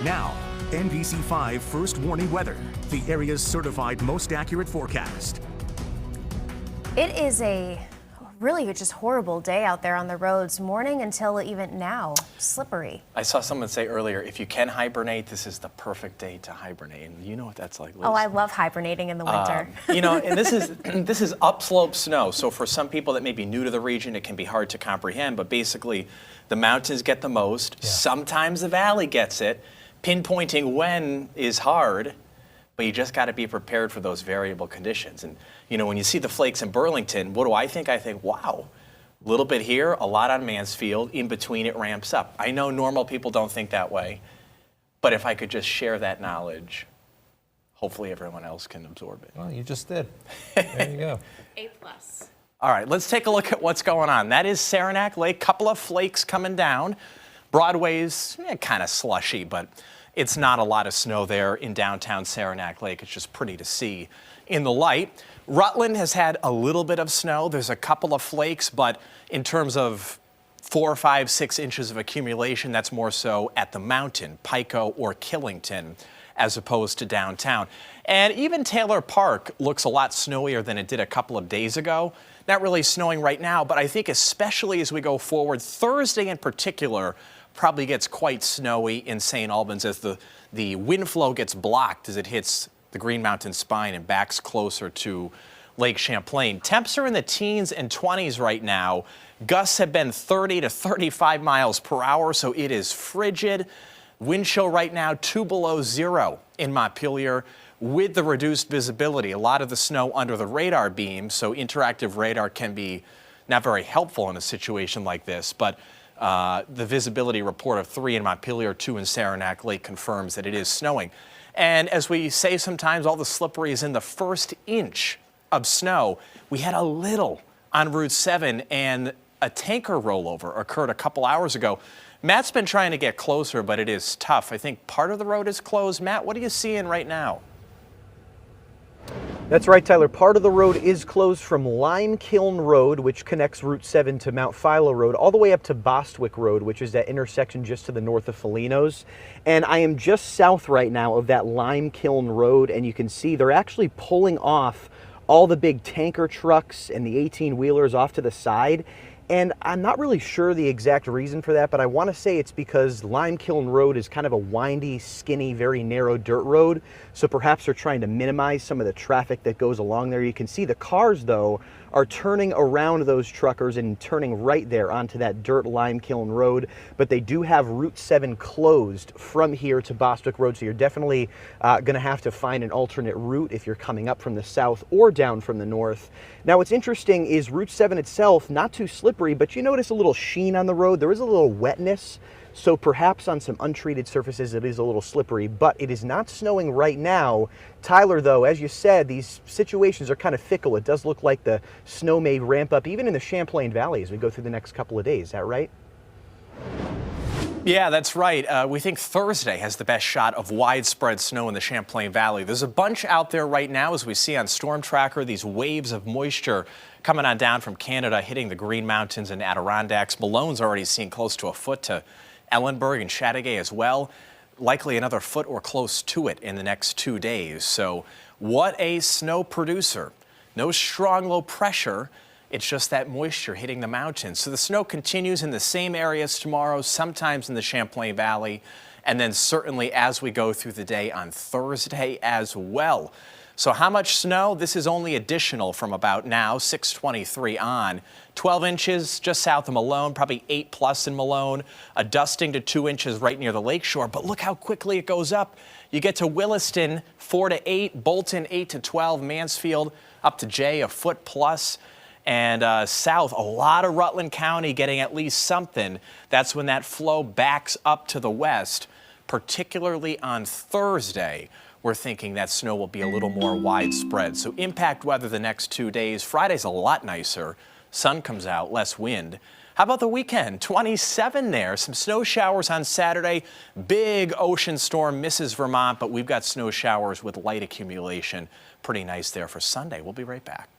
Now, NBC5 First Warning Weather, the area's certified most accurate forecast. It is a really just horrible day out there on the roads, morning until even now, slippery. I saw someone say earlier, if you can hibernate, this is the perfect day to hibernate. And you know what that's like, Liz. Oh, I love hibernating in the winter. And this is upslope snow. So for some people that may be new to the region, it can be hard to comprehend. But basically, the mountains get the most. Yeah. Sometimes the valley gets it. Pinpointing when is hard, but you just got to be prepared for those variable conditions. And when you see the flakes in Burlington, what do I think? I think, wow, a little bit here, a lot on Mansfield. In between, it ramps up. I know normal people don't think that way, but if I could just share that knowledge, hopefully everyone else can absorb it. Well, you just did. There you go. A+. All right, let's take a look at what's going on. That is Saranac Lake, couple of flakes coming down. Broadway's kind of slushy, but it's not a lot of snow there in downtown Saranac Lake. It's just pretty to see in the light. Rutland has had a little bit of snow. There's a couple of flakes, but in terms of 4, 5, 6 inches of accumulation, that's more so at the mountain, Pico or Killington, as opposed to downtown. And even Taylor Park looks a lot snowier than it did a couple of days ago. Not really snowing right now, but I think especially as we go forward, Thursday in particular, probably gets quite snowy in St. Albans as the wind flow gets blocked as it hits the Green Mountain spine and backs closer to Lake Champlain. Temps are in the teens and 20s right now. Gusts have been 30 to 35 miles per hour, so it is frigid. Wind chill right now 2 below 0 in Montpelier with the reduced visibility. A lot of the snow under the radar beam, so interactive radar can be not very helpful in a situation like this, but the visibility report of 3 in Montpelier, 2 in Saranac Lake confirms that it is snowing. And as we say sometimes, all the slippery is in the first inch of snow. We had a little on Route 7, and a tanker rollover occurred a couple hours ago. Matt's been trying to get closer, but it is tough. I think part of the road is closed. Matt, what are you seeing right now? That's right, Tyler. Part of the road is closed from Lime Kiln Road, which connects Route 7 to Mount Philo Road, all the way up to Bostwick Road, which is that intersection just to the north of Felinos. And I am just south right now of that Lime Kiln Road, and you can see they're actually pulling off all the big tanker trucks and the 18-wheelers off to the side. And I'm not really sure the exact reason for that, but I want to say it's because Lime Kiln Road is kind of a windy, skinny, very narrow dirt road. So perhaps they're trying to minimize some of the traffic that goes along there. You can see the cars, though, are turning around those truckers and turning right there onto that dirt Lime Kiln Road. But they do have Route 7 closed from here to Bostwick Road. So you're definitely going to have to find an alternate route if you're coming up from the south or down from the north. Now, what's interesting is Route 7 itself, not too slippery, but you notice a little sheen on the road. There is a little wetness. So perhaps on some untreated surfaces it is a little slippery, but it is not snowing right now. Tyler, though, as you said, these situations are kind of fickle. It does look like the snow may ramp up even in the Champlain Valley as we go through the next couple of days. Is that right? Yeah, that's right. We think Thursday has the best shot of widespread snow in the Champlain Valley. There's a bunch out there right now, as we see on Storm Tracker, these waves of moisture coming on down from Canada, hitting the Green Mountains and Adirondacks. Malone's already seen close to a foot to Ellenberg and Chateauguay as well. Likely another foot or close to it in the next 2 days. So what a snow producer. No strong low pressure. It's just that moisture hitting the mountains. So the snow continues in the same areas tomorrow, sometimes in the Champlain Valley, and then certainly as we go through the day on Thursday as well. So how much snow? This is only additional from about now, 6:23 on. 12 inches just south of Malone, probably 8+ in Malone, a dusting to 2 inches right near the lakeshore. But look how quickly it goes up. You get to Williston, 4 to 8, Bolton, 8 to 12, Mansfield up to Jay, a foot plus. And south, a lot of Rutland County getting at least something. That's when that flow backs up to the west, particularly on Thursday. We're thinking that snow will be a little more widespread. So impact weather the next 2 days. Friday's a lot nicer. Sun comes out, less wind. How about the weekend? 27 there. Some snow showers on Saturday. Big ocean storm misses Vermont, but we've got snow showers with light accumulation. Pretty nice there for Sunday. We'll be right back.